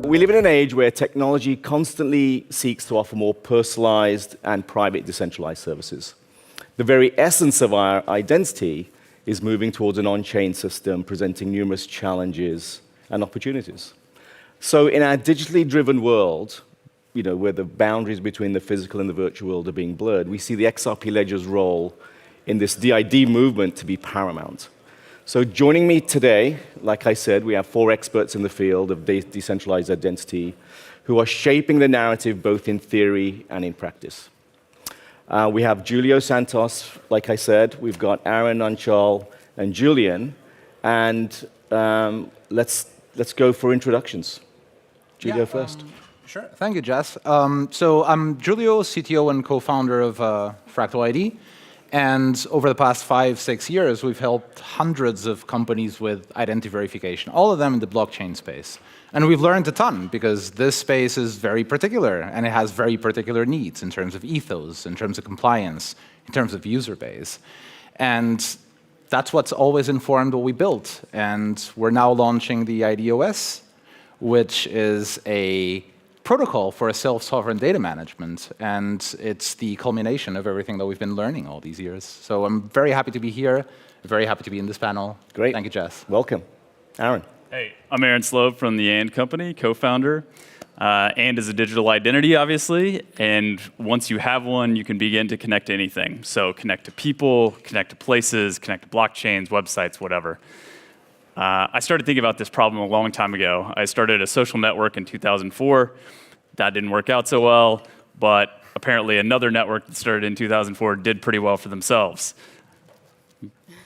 We live in an age where technology constantly seeks to offer more personalized and private decentralized services. The very essence of our identity is moving towards an on-chain system, presenting numerous challenges and opportunities. So in our digitally driven world, where the boundaries between the physical and the virtual world are being blurred, we see the XRP Ledger's role in this DID movement to be paramount. So joining me today, like I said, we have 4 experts in the field of decentralized identity who are shaping the narrative both in theory and in practice. We have Julio Santos, like I said. We've got Aaron, Anchal, and Julian. And let's go for introductions. Julio first. Sure. Thank you, Jess. So I'm Julio, CTO and co-founder of Fractal ID. And over the past 5-6 years, we've helped hundreds of companies with identity verification, all of them in the blockchain space. And we've learned a ton, because this space is very particular, and it has very particular needs in terms of ethos, in terms of compliance, in terms of user base. And that's what's always informed what we built. And we're now launching the IDOS, which is a protocol for a self-sovereign data management, and it's the culmination of everything that we've been learning all these years. So I'm very happy to be here, very happy to be in this panel. Great. Thank you, Jess. Welcome. Aaron. Hey, I'm Aaron Slobe from the And Company, co-founder. And is a digital identity, obviously, and once you have one, you can begin to connect to anything. So connect to people, connect to places, connect to blockchains, websites, whatever. I started thinking about this problem a long time ago. I started a social network in 2004. That didn't work out so well, but apparently another network that started in 2004 did pretty well for themselves.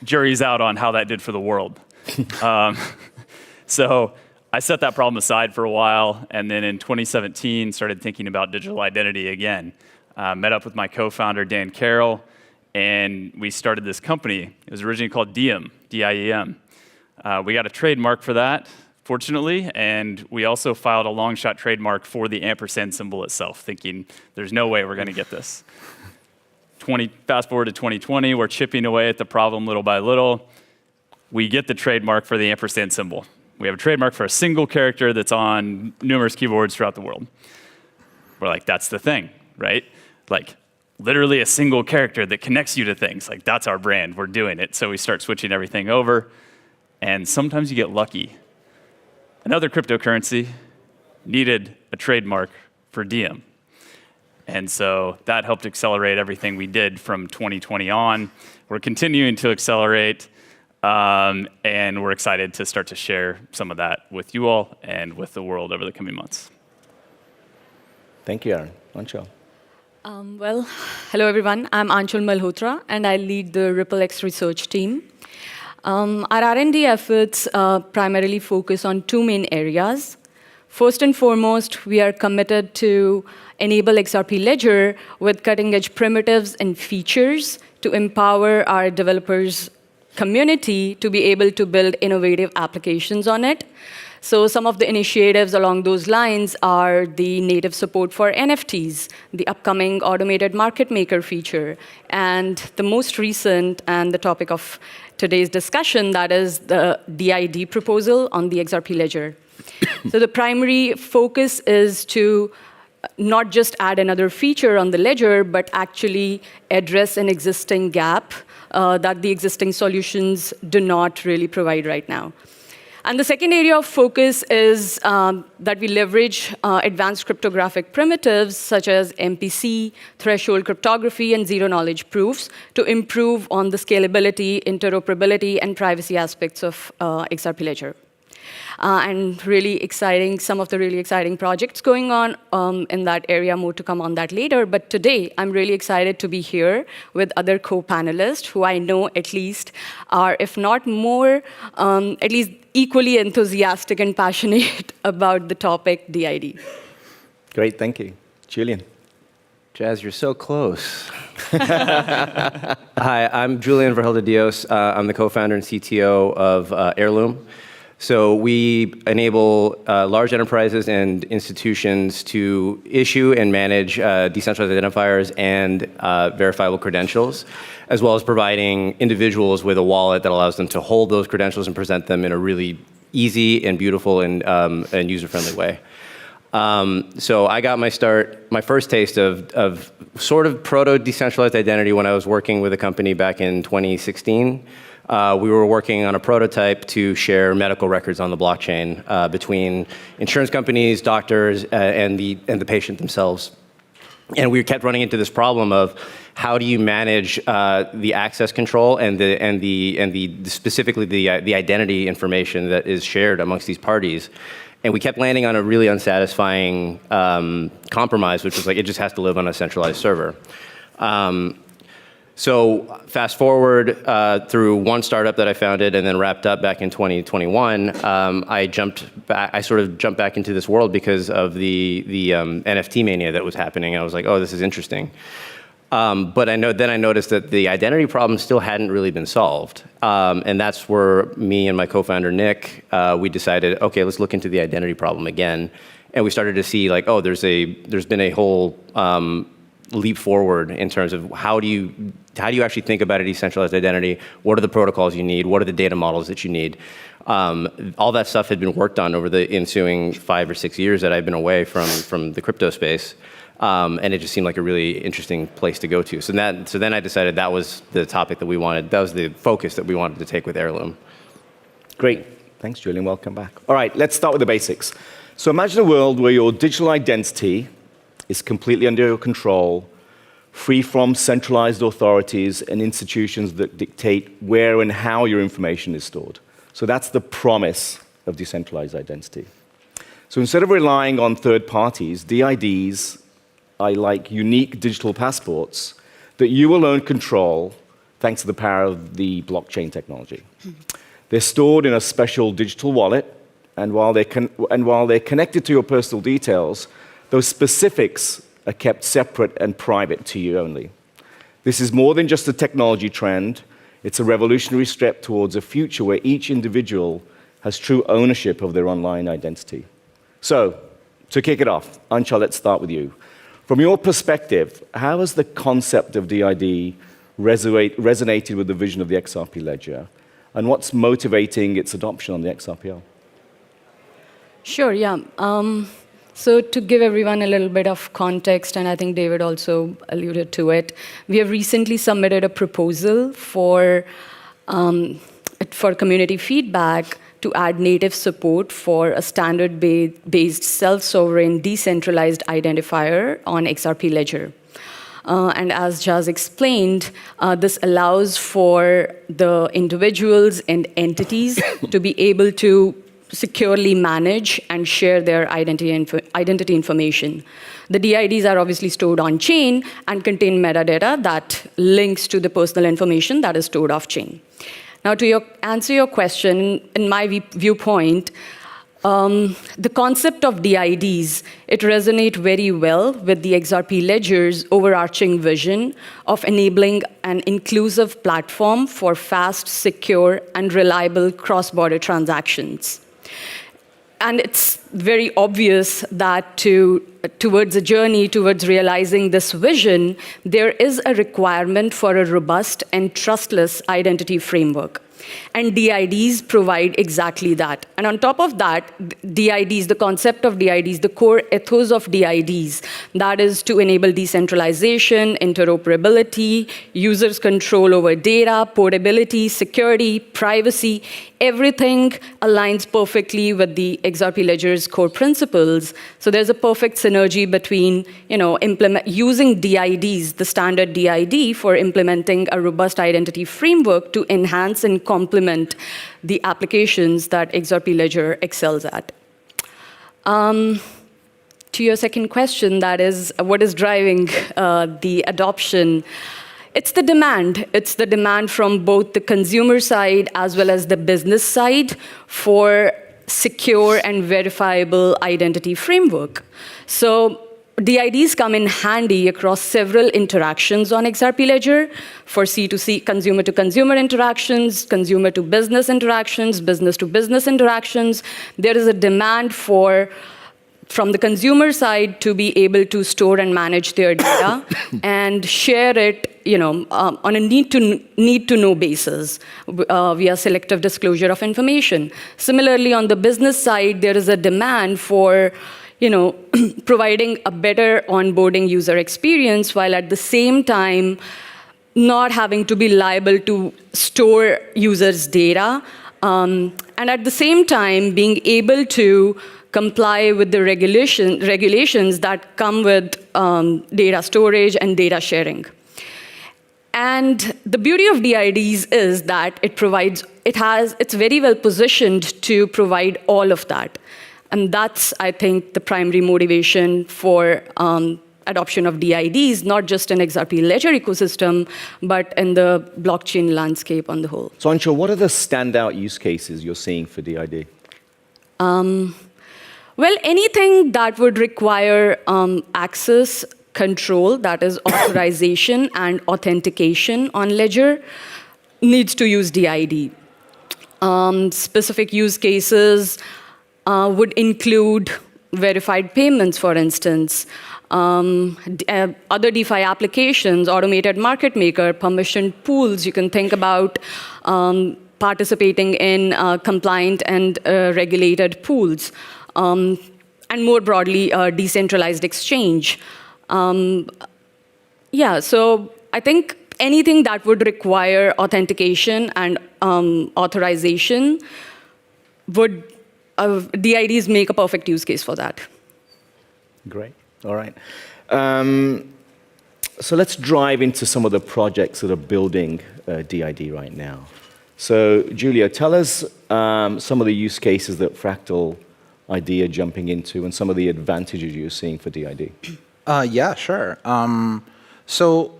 Jury's out on how that did for the world. So I set that problem aside for a while, and then in 2017 started thinking about digital identity again. Met up with my co-founder, Dan Carroll, and we started this company. It was originally called Diem, D-I-E-M. We got a trademark for that, fortunately, and we also filed a long-shot trademark for the ampersand symbol itself, thinking there's no way we're going to get this. Fast forward to 2020, we're chipping away at the problem little by little. We get the trademark for the ampersand symbol. We have a trademark for a single character that's on numerous keyboards throughout the world. We're like, that's the thing, right? Like, literally a single character that connects you to things. Like, that's our brand. We're doing it. So we start switching everything over. And sometimes you get lucky. Another cryptocurrency needed a trademark for Diem. And so that helped accelerate everything we did from 2020 on. We're continuing to accelerate, and we're excited to start to share some of that with you all and with the world over the coming months. Thank you, Aaron. Anchal. Well, hello, everyone. I'm Anchal Malhotra, and I lead the RippleX research team. Our R&D efforts primarily focus on 2 main areas. First and foremost, we are committed to enable XRP Ledger with cutting-edge primitives and features to empower our developers community to be able to build innovative applications on it. So some of the initiatives along those lines are the native support for NFTs, the upcoming automated market maker feature, and the most recent and the topic of today's discussion, that is the DID proposal on the XRP Ledger. So the primary focus is to not just add another feature on the ledger, but actually address an existing gap that the existing solutions do not really provide right now. And the second area of focus is that we leverage advanced cryptographic primitives such as MPC, threshold cryptography, and zero-knowledge proofs to improve on the scalability, interoperability, and privacy aspects of XRP Ledger. And really exciting, some of the really exciting projects going on in that area, more to come on that later. But today, I'm really excited to be here with other co-panelists who I know at least are, if not more, at least equally enthusiastic and passionate about the topic DID. Great, thank you. Julian. Jazz, you're so close. Hi, I'm Julian Verhelder Dios. I'm the co-founder and CTO of Heirloom. So we enable large enterprises and institutions to issue and manage decentralized identifiers and verifiable credentials, as well as providing individuals with a wallet that allows them to hold those credentials and present them in a really easy and beautiful and user-friendly way. So I got my first taste of sort of proto-decentralized identity when I was working with a company back in 2016. We were working on a prototype to share medical records on the blockchain between insurance companies, doctors, and the patient themselves. And we kept running into this problem of how do you manage the access control and specifically the identity information that is shared amongst these parties. And we kept landing on a really unsatisfying compromise, which was like, it just has to live on a centralized server. So fast forward through one startup that I founded and then wrapped up back in 2021, I sort of jumped back into this world because of the NFT mania that was happening. I was like, oh, this is interesting. But then I noticed that the identity problem still hadn't really been solved. And that's where me and my co-founder, Nick, we decided, okay, let's look into the identity problem again. And we started to see like, oh, there's been a whole leap forward in terms of how do you actually think about a decentralized identity? What are the protocols you need? What are the data models that you need? All that stuff had been worked on over the ensuing 5 or 6 years that I've been away from the crypto space. And it just seemed like a really interesting place to go to. So then I decided that was the topic that that was the focus that we wanted to take with Heirloom. Great. Thanks, Julian. Welcome back. All right, let's start with the basics. So imagine a world where your digital identity is completely under your control, free from centralized authorities and institutions that dictate where and how your information is stored. So that's the promise of decentralized identity. So instead of relying on third parties, DIDs are like unique digital passports that you alone control thanks to the power of the blockchain technology. They're stored in a special digital wallet, and while they're connected to your personal details, those specifics are kept separate and private to you only. This is more than just a technology trend. It's a revolutionary step towards a future where each individual has true ownership of their online identity. So, to kick it off, Anshul, let's start with you. From your perspective, how has the concept of DID resonated with the vision of the XRP Ledger? And what's motivating its adoption on the XRPL? Sure, yeah. So to give everyone a little bit of context, and I think David also alluded to it, we have recently submitted a proposal for community feedback to add native support for a standard-based self-sovereign decentralized identifier on XRP Ledger. And as Jas explained, this allows for the individuals and entities to be able to securely manage and share their identity information. The DIDs are obviously stored on-chain and contain metadata that links to the personal information that is stored off-chain. Now, to answer your question, in my viewpoint, the concept of DIDs, it resonates very well with the XRP Ledger's overarching vision of enabling an inclusive platform for fast, secure, and reliable cross-border transactions. And it's very obvious that towards a journey towards realizing this vision, there is a requirement for a robust and trustless identity framework. And DIDs provide exactly that. And on top of that, DIDs, the concept of DIDs, the core ethos of DIDs, that is to enable decentralization, interoperability, users' control over data, portability, security, privacy, everything aligns perfectly with the XRP Ledger's core principles. So there's a perfect synergy between, using DIDs, the standard DID, for implementing a robust identity framework to enhance and complement the applications that XRP Ledger excels at. To your second question, that is, what is driving the adoption? It's the demand. It's the demand from both the consumer side as well as the business side for secure and verifiable identity framework. So DIDs come in handy across several interactions on XRP Ledger for C2C, consumer-to-consumer interactions, consumer-to-business interactions, business-to-business interactions. There is a demand from the consumer side to be able to store and manage their data and share it on a need-to-know basis via selective disclosure of information. Similarly, on the business side, there is a demand for providing a better onboarding user experience while at the same time not having to be liable to store users' data, and at the same time being able to comply with the regulations that come with data storage and data sharing. And the beauty of DIDs is that it's very well positioned to provide all of that. And that's, I think, the primary motivation for adoption of DIDs, not just in XRP Ledger ecosystem, but in the blockchain landscape on the whole. So Anshul, what are the standout use cases you're seeing for DID? Well, anything that would require access control, that is authorization and authentication on Ledger, needs to use DID. Specific use cases would include verified payments, for instance, other DeFi applications, automated market maker, permissioned pools. You can think about participating in compliant and regulated pools, and more broadly, decentralized exchange. So I think anything that would require authentication and authorization would DIDs make a perfect use case for that. Great. All right. So let's drive into some of the projects that are building DID right now. So Giulio, tell us some of the use cases that Fractal ID are jumping into and some of the advantages you're seeing for DID. Yeah, sure. So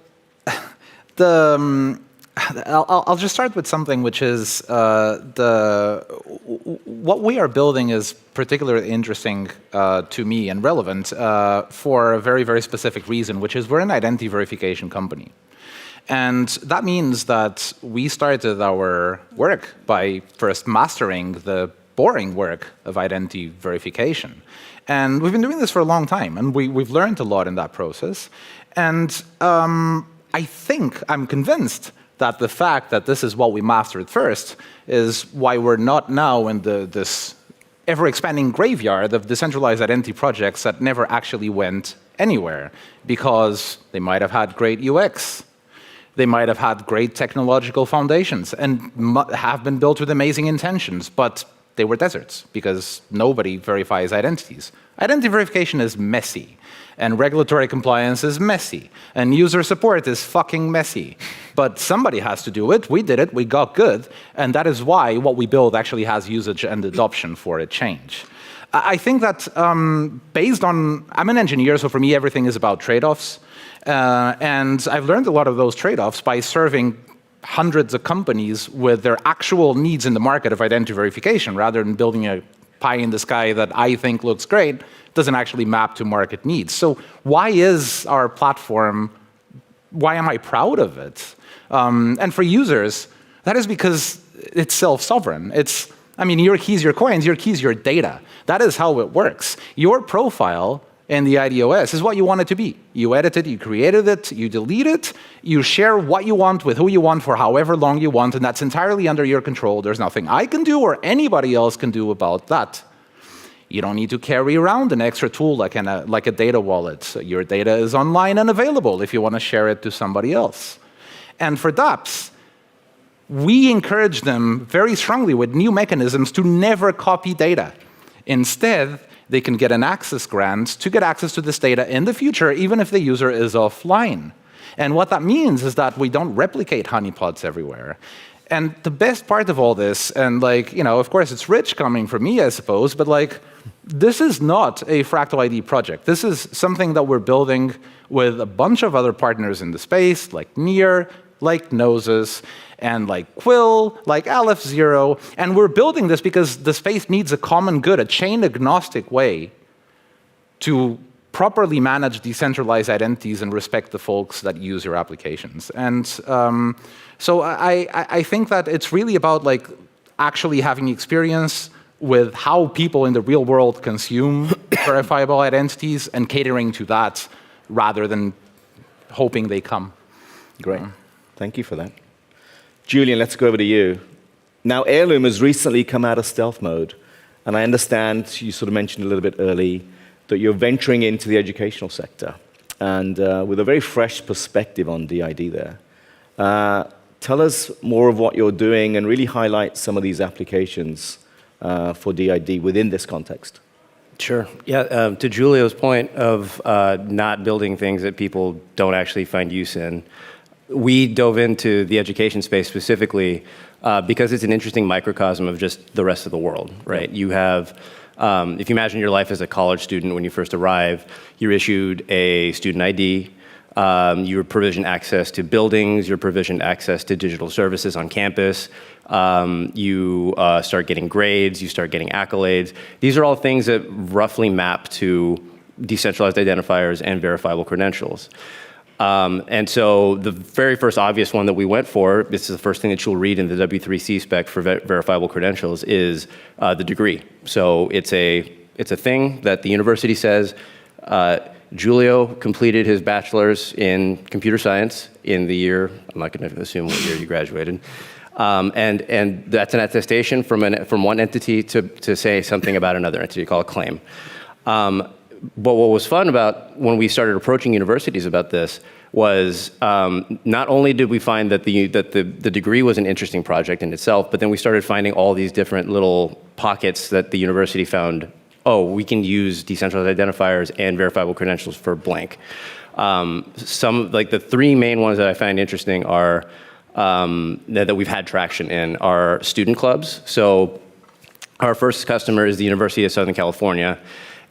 I'll just start with something which is what we are building is particularly interesting to me and relevant for a very, very specific reason, which is we're an identity verification company. And that means that we started our work by first mastering the boring work of identity verification. And we've been doing this for a long time, and we've learned a lot in that process. And I'm convinced that the fact that this is what we mastered first is why we're not now in this ever-expanding graveyard of decentralized identity projects that never actually went anywhere, because they might have had great UX, they might have had great technological foundations, and have been built with amazing intentions, but they were deserts, because nobody verifies identities. Identity verification is messy, and regulatory compliance is messy, and user support is fucking messy. But somebody has to do it. We did it. We got good. And that is why what we build actually has usage and adoption for a change. I think that based on, I'm an engineer, so for me everything is about trade-offs. And I've learned a lot of those trade-offs by serving hundreds of companies with their actual needs in the market of identity verification, rather than building a pie in the sky that I think looks great, doesn't actually map to market needs. So why is our platform, why am I proud of it? And for users, that is because it's self-sovereign. Your keys, your coins, your keys, your data. That is how it works. Your profile in the IDOS is what you want it to be. You edit it, you created it, you delete it, you share what you want with who you want for however long you want, and that's entirely under your control. There's nothing I can do or anybody else can do about that. You don't need to carry around an extra tool like a data wallet. Your data is online and available if you want to share it to somebody else. And for dApps, we encourage them very strongly with new mechanisms to never copy data. Instead, they can get an access grant to get access to this data in the future, even if the user is offline. And what that means is that we don't replicate honeypots everywhere. And the best part of all this, and of course it's rich coming from me, I suppose, but this is not a Fractal ID project. This is something that we're building with a bunch of other partners in the space, like Near, like Gnosis, and like Quill, like Aleph Zero. And we're building this because the space needs a common good, a chain-agnostic way to properly manage decentralized identities and respect the folks that use your applications. And so I think that it's really about actually having experience with how people in the real world consume verifiable identities and catering to that rather than hoping they come. Great. Thank you for that. Julian, let's go over to you. Now, Heirloom has recently come out of stealth mode, and I understand you sort of mentioned a little bit early that you're venturing into the educational sector and with a very fresh perspective on DID there. Tell us more of what you're doing and really highlight some of these applications for DID within this context. Sure. Yeah, to Julio's point of not building things that people don't actually find use in, we dove into the education space specifically because it's an interesting microcosm of just the rest of the world, right? You have, if you imagine your life as a college student when you first arrive, you're issued a student ID, you're provisioned access to buildings, you're provisioned access to digital services on campus, you start getting grades, you start getting accolades. These are all things that roughly map to decentralized identifiers and verifiable credentials. And so the very first obvious one that we went for, this is the first thing that you'll read in the W3C spec for verifiable credentials, is the degree. So it's a thing that the university says, Julio completed his bachelor's in computer science in the year, I'm not going to assume what year you graduated, and that's an attestation from one entity to say something about another entity, called a claim. But what was fun about when we started approaching universities about this was not only did we find that the degree was an interesting project in itself, but then we started finding all these different little pockets that the university found, oh, we can use decentralized identifiers and verifiable credentials for blank. Some, like the three main ones that I find interesting are, that we've had traction in, are student clubs. So our first customer is the University of Southern California.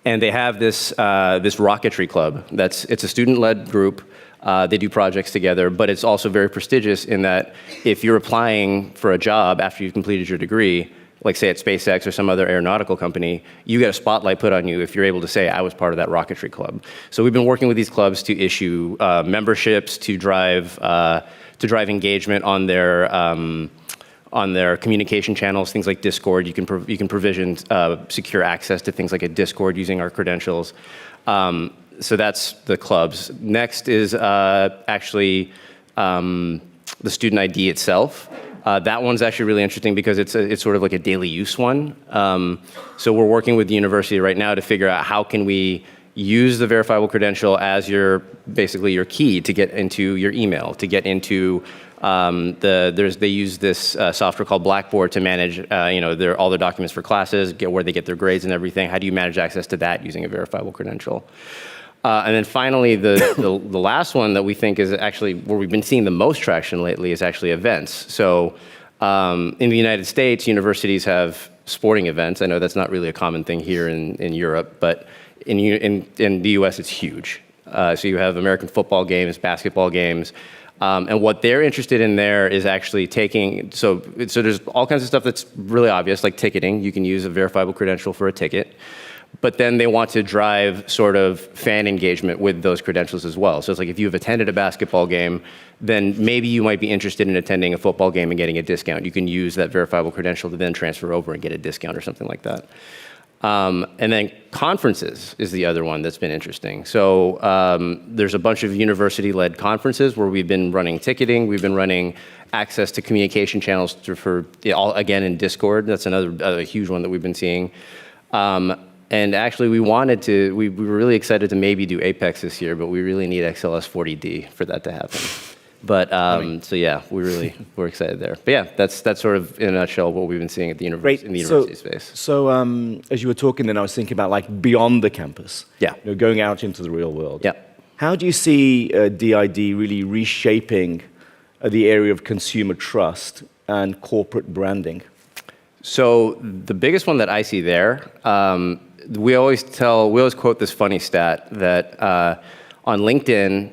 And they have this rocketry club. It's a student-led group. They do projects together, but it's also very prestigious in that if you're applying for a job after you've completed your degree, like say at SpaceX or some other aeronautical company, you get a spotlight put on you if you're able to say, I was part of that rocketry club. So we've been working with these clubs to issue memberships, to drive engagement on their communication channels, things like Discord. You can provision secure access to things like a Discord using our credentials. So that's the clubs. Next is actually the student ID itself. That one's actually really interesting because it's sort of like a daily use one. So we're working with the university right now to figure out how can we use the verifiable credential as basically your key to get into your email, to get into they use this software called Blackboard to manage all their documents for classes, where they get their grades and everything. How do you manage access to that using a verifiable credential? And then finally, the last one that we think is actually where we've been seeing the most traction lately is actually events. So in the United States, universities have sporting events. I know that's not really a common thing here in Europe, but in the US, it's huge. So you have American football games, basketball games. And what they're interested in there is actually so there's all kinds of stuff that's really obvious, like ticketing. You can use a verifiable credential for a ticket. But then they want to drive sort of fan engagement with those credentials as well. So it's like if you've attended a basketball game, then maybe you might be interested in attending a football game and getting a discount. You can use that verifiable credential to then transfer over and get a discount or something like that. And then conferences is the other one that's been interesting. So there's a bunch of university-led conferences where we've been running ticketing, we've been running access to communication channels again in Discord. That's another huge one that we've been seeing. And actually we were really excited to maybe do Apex this year, but we really need XLS40D for that to happen. But so yeah, we're excited there. But yeah, that's sort of in a nutshell what we've been seeing at the university space. So as you were talking, then I was thinking about like beyond the campus. Yeah. Going out into the real world. Yeah. How do you see DID really reshaping the area of consumer trust and corporate branding? So the biggest one that I see there, we always quote this funny stat that on LinkedIn,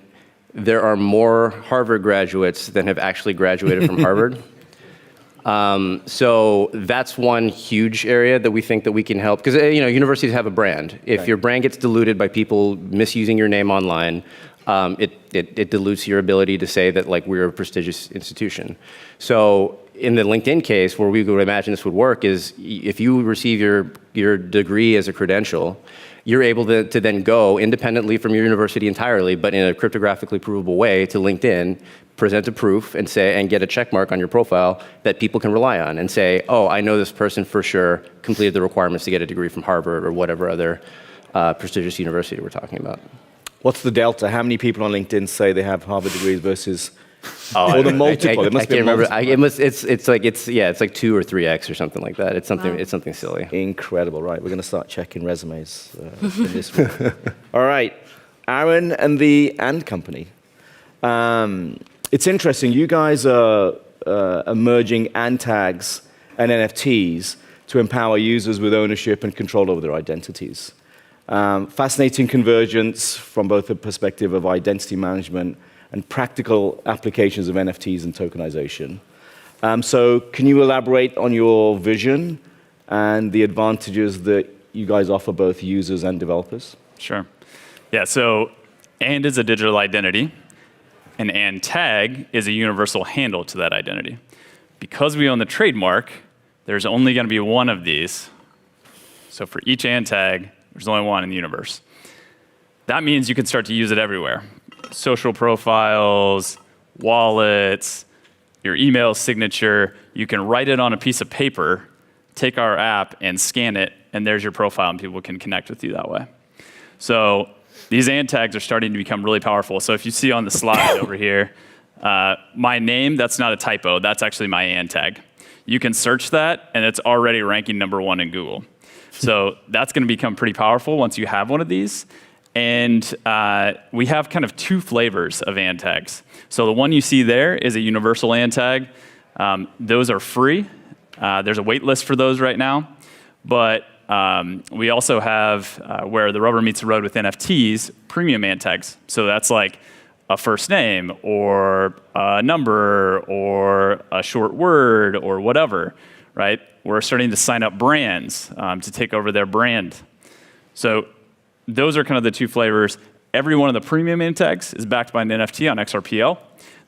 there are more Harvard graduates than have actually graduated from Harvard. So that's one huge area that we think that we can help, because universities have a brand. If your brand gets diluted by people misusing your name online, it dilutes your ability to say that like we're a prestigious institution. So in the LinkedIn case, where we would imagine this would work is if you receive your degree as a credential, you're able to then go independently from your university entirely, but in a cryptographically provable way to LinkedIn, present a proof and get a check mark on your profile that people can rely on and say, oh, I know this person for sure completed the requirements to get a degree from Harvard or whatever other prestigious university we're talking about. What's the delta? How many people on LinkedIn say they have Harvard degrees versus or the multiple? It I must be can't remember. multiple. It's like 2 or 3x or something like that. It's something silly. Incredible, right? We're going to start checking resumes in this week. All right, Aaron and the And Company. It's interesting. You guys are merging and tags and NFTs to empower users with ownership and control over their identities. Fascinating convergence from both the perspective of identity management and practical applications of NFTs and tokenization. So can you elaborate on your vision and the advantages that you guys offer both users and developers? Sure. Yeah, so and is a digital identity, and tag is a universal handle to that identity. Because we own the trademark, there's only going to be one of these. So for each and tag, there's only one in the universe. That means you can start to use it everywhere. Social profiles, wallets, your email signature. You can write it on a piece of paper, take our app and scan it, and there's your profile, and people can connect with you that way. So these and tags are starting to become really powerful. So if you see on the slide over here, my name, that's not a typo. That's actually my and tag. You can search that, and it's already ranking #1 in Google. So that's going to become pretty powerful once you have one of these. And we have kind of 2 flavors of and tags. So the one you see there is a universal and tag. Those are free. There's a wait list for those right now. But we also have, where the rubber meets the road with NFTs, premium and tags. So that's like a first name or a number or a short word or whatever, right? We're starting to sign up brands to take over their brand. So those are kind of the 2 flavors. Every one of the premium and tags is backed by an NFT on XRPL.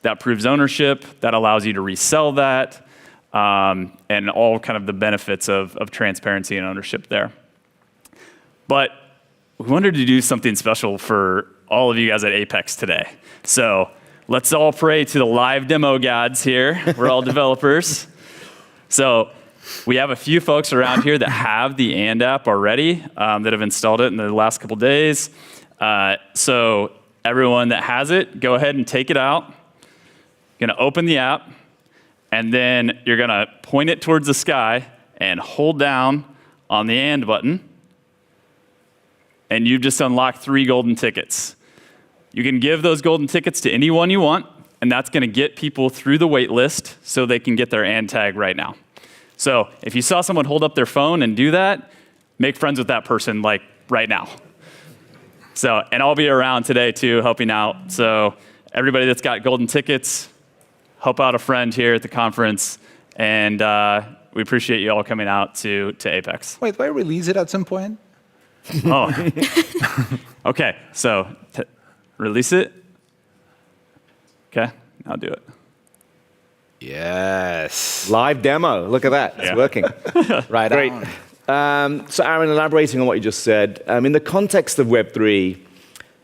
That proves ownership. That allows you to resell that. And all kind of the benefits of transparency and ownership there. But we wanted to do something special for all of you guys at Apex today. So let's all pray to the live demo gods here. We're all developers. So we have a few folks around here that have the And app already, that have installed it in the last couple days. So everyone that has it, go ahead and take it out. You're going to open the app. And then you're going to point it towards the sky and hold down on the And button. And you've just unlocked 3 golden tickets. You can give those golden tickets to anyone you want, and that's going to get people through the wait list so they can get their And tag right now. So if you saw someone hold up their phone and do that, make friends with that person like right now. So, and I'll be around today too, helping out. So everybody that's got golden tickets, help out a friend here at the conference, and we appreciate you all coming out to Apex. Wait, do I release it at some point? Oh, okay. So release it. Okay, I'll do it. Yes. Live demo. Look at that. It's working. Right Great. on. So Aaron, elaborating on what you just said, in the context of Web3,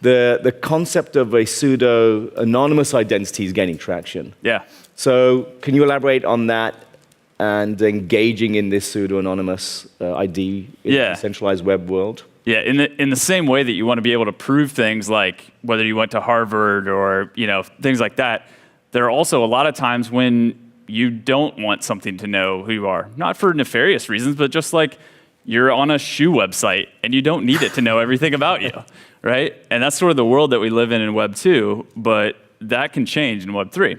the concept of a pseudo-anonymous identity is gaining traction. Yeah. So can you elaborate on that and engaging in this pseudo-anonymous ID in the decentralized web world? Yeah, in the same way that you want to be able to prove things like whether you went to Harvard or things like that, there are also a lot of times when you don't want something to know who you are. Not for nefarious reasons, but just like you're on a shoe website and you don't need it to know everything about you, right? And that's sort of the world that we live in Web 2, but that can change in Web 3.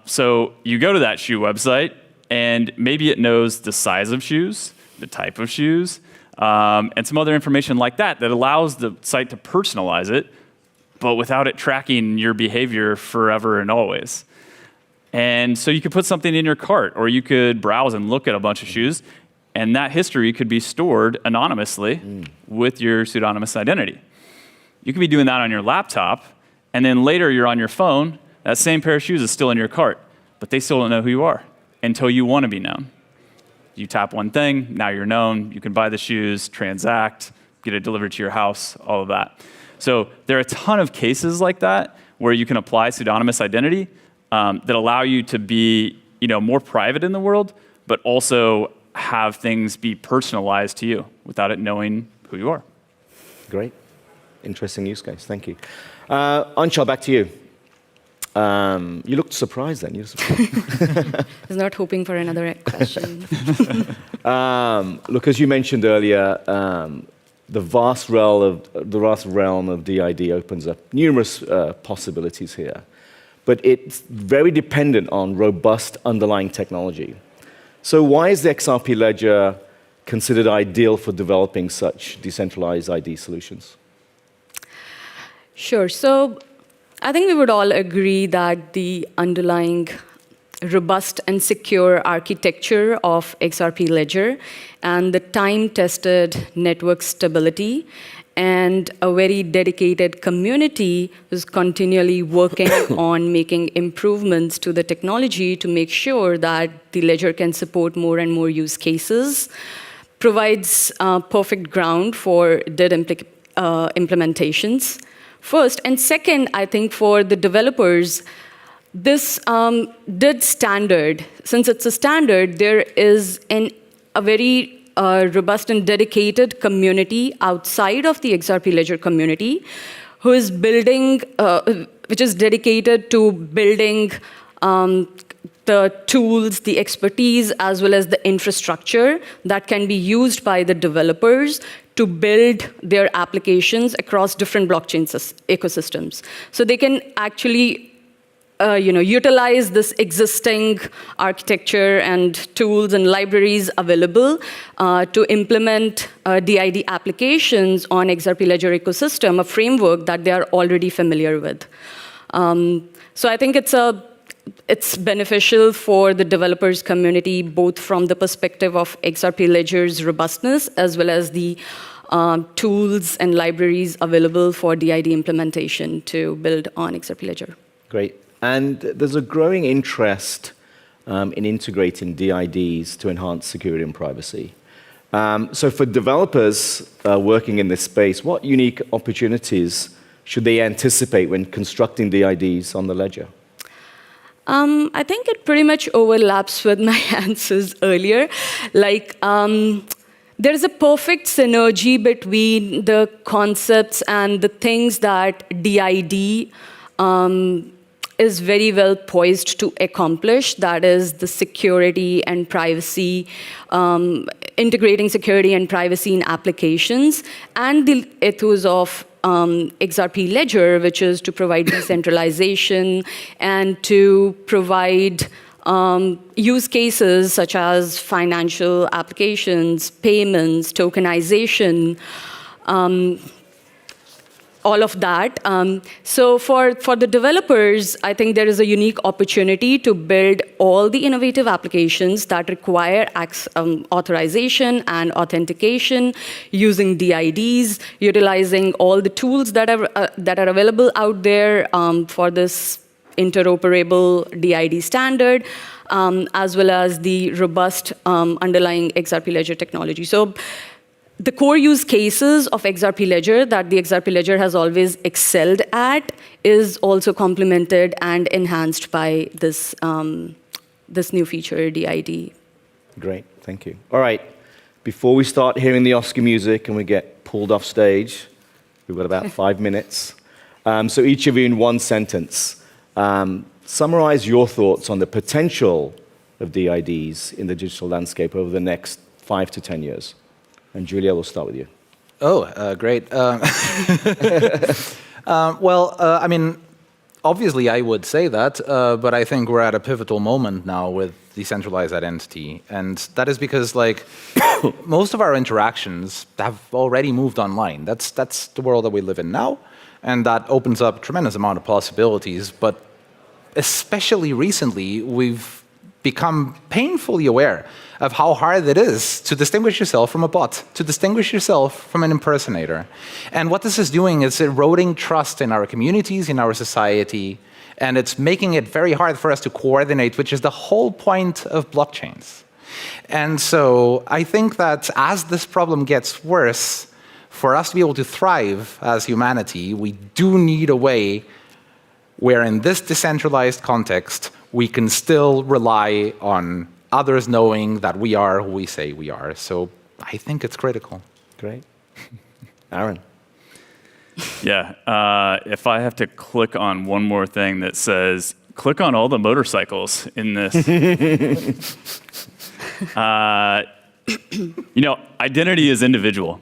So you go to that shoe website and maybe it knows the size of shoes, the type of shoes, and some other information like that allows the site to personalize it, but without it tracking your behavior forever and always. And so you could put something in your cart, or you could browse and look at a bunch of shoes, and that history could be stored anonymously with your pseudonymous identity. You could be doing that on your laptop, and then later you're on your phone, that same pair of shoes is still in your cart, but they still don't know who you are until you want to be known. You tap one thing, now you're known, you can buy the shoes, transact, get it delivered to your house, all of that. So there are a ton of cases like that where you can apply pseudonymous identity that allow you to be more private in the world, but also have things be personalized to you without it knowing who you are. Great. Interesting use case. Thank you. Anshul, back to you. You looked surprised then. You were surprised. I was not hoping for another question. Look, as you mentioned earlier, the vast realm of DID opens up numerous possibilities here. But it's very dependent on robust underlying technology. So why is the XRP ledger considered ideal for developing such decentralized ID solutions? Sure. So I think we would all agree that the underlying robust and secure architecture of XRP Ledger and the time-tested network stability and a very dedicated community who's continually working on making improvements to the technology to make sure that the ledger can support more and more use cases provides perfect ground for DID implementations. First, and second, I think for the developers, this DID standard, since it's a standard, there is a very robust and dedicated community outside of the XRP Ledger community who is building, which is dedicated to building the tools, the expertise, as well as the infrastructure that can be used by the developers to build their applications across different blockchain ecosystems. So they can actually utilize this existing architecture and tools and libraries available to implement DID applications on XRP Ledger ecosystem, a framework that they are already familiar with. So I think it's beneficial for the developers community, both from the perspective of XRP Ledger's robustness, as well as the tools and libraries available for DID implementation to build on XRP Ledger. Great. And there's a growing interest in integrating DIDs to enhance security and privacy. So for developers working in this space, what unique opportunities should they anticipate when constructing DIDs on the ledger? I think it pretty much overlaps with my answers earlier. There's a perfect synergy between the concepts and the things that DID is very well poised to accomplish. That is the security and privacy, integrating security and privacy in applications, and the ethos of XRP Ledger, which is to provide decentralization and to provide use cases such as financial applications, payments, tokenization, all of that. So for the developers, I think there is a unique opportunity to build all the innovative applications that require authorization and authentication using DIDs, utilizing all the tools that are available out there for this interoperable DID standard, as well as the robust underlying XRP Ledger technology. So the core use cases of XRP Ledger that the XRP Ledger has always excelled at is also complemented and enhanced by this, this new feature, DID. Great, thank you. All right, before we start hearing the Oscar music and we get pulled off stage, we've got about 5 minutes. So each of you in one sentence, summarize your thoughts on the potential of DIDs in the digital landscape over the next 5 to 10 years. And Julia, we'll start with you. Oh, great. I mean, obviously I would say that, but I think we're at a pivotal moment now with decentralized identity. And that is because, like, most of our interactions have already moved online. That's the world that we live in now. And that opens up a tremendous amount of possibilities. But especially recently, we've become painfully aware of how hard it is to distinguish yourself from a bot, to distinguish yourself from an impersonator. And what this is doing is eroding trust in our communities, in our society, and it's making it very hard for us to coordinate, which is the whole point of blockchains. And so I think that as this problem gets worse, for us to be able to thrive as humanity, we do need a way where in this decentralized context, we can still rely on others knowing that we are who we say we are. So I think it's critical. Great. Aaron. Yeah. If I have to click on one more thing that says, click on all the motorcycles in this. Identity is individual.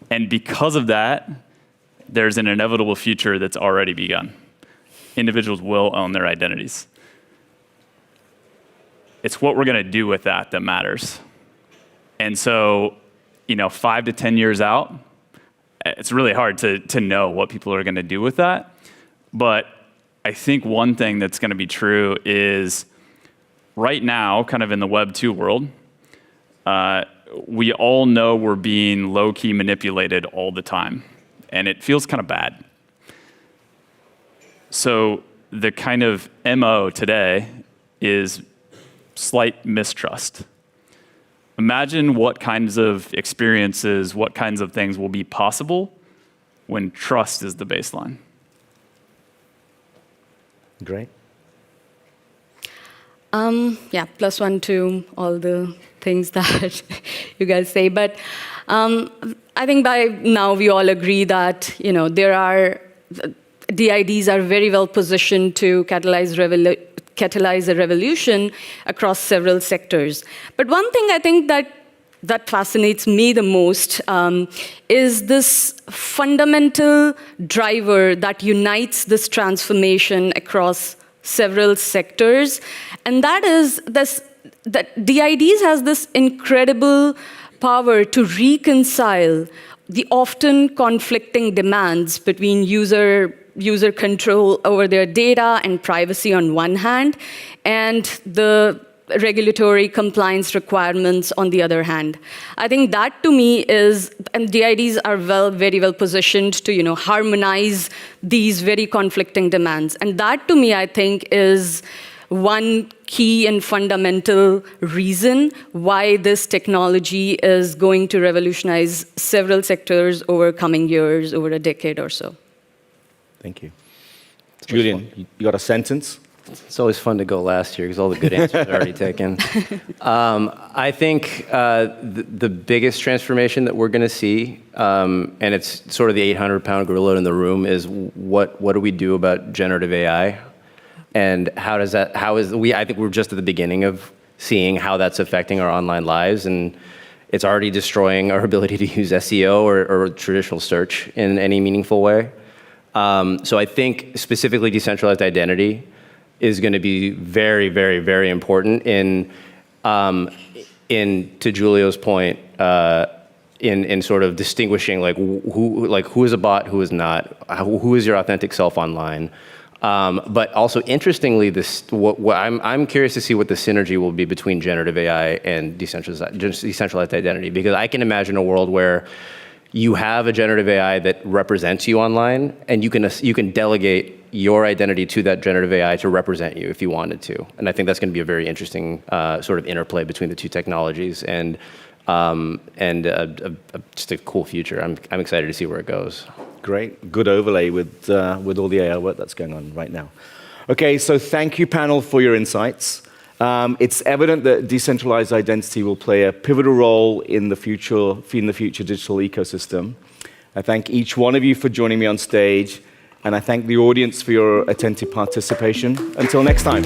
And because of that, there's an inevitable future that's already begun. Individuals will own their identities. It's what we're going to do with that matters. And so, 5 to 10 years out, it's really hard to know what people are going to do with that. But I think one thing that's going to be true is right now, kind of in the Web 2 world, we all know we're being low-key manipulated all the time. And it feels kind of bad. So the kind of MO today is slight mistrust. Imagine what kinds of experiences, what kinds of things will be possible when trust is the baseline. Great. Yeah, +1 to all the things that you guys say. But I think by now we all agree that DIDs are very well positioned to catalyze a revolution across several sectors. But one thing I think that fascinates me the most is this fundamental driver that unites this transformation across several sectors, and that is that DIDs has this incredible power to reconcile the often conflicting demands between user control over their data and privacy on one hand, and the regulatory compliance requirements on the other hand. I think that to me is, and DIDs are very well positioned to harmonize these very conflicting demands. And that to me, I think, is one key and fundamental reason why this technology is going to revolutionize several sectors over coming years, over a decade or so. Thank you. Julian, you got a sentence? It's always fun to go last here because all the good answers are already taken. I think the biggest transformation that we're going to see, and it's sort of the 800-pound gorilla in the room, is what do we do about generative AI, and I think we're just at the beginning of seeing how that's affecting our online lives, and it's already destroying our ability to use SEO or traditional search in any meaningful way. So I think specifically decentralized identity is going to be very, very, very important in to Julio's point, in sort of distinguishing who is a bot, who is not, who is your authentic self online. But also interestingly, I'm curious to see what the synergy will be between generative AI and decentralized identity, because I can imagine a world where you have a generative AI that represents you online, and you can delegate your identity to that generative AI to represent you if you wanted to. And I think that's going to be a very interesting sort of interplay between the two technologies, and just a cool future. I'm excited to see where it goes. Great, good overlay with all the AI work that's going on right now. Okay, so thank you, panel, for your insights. It's evident that decentralized identity will play a pivotal role in the future digital ecosystem. I thank each one of you for joining me on stage, and I thank the audience for your attentive participation. Until next time.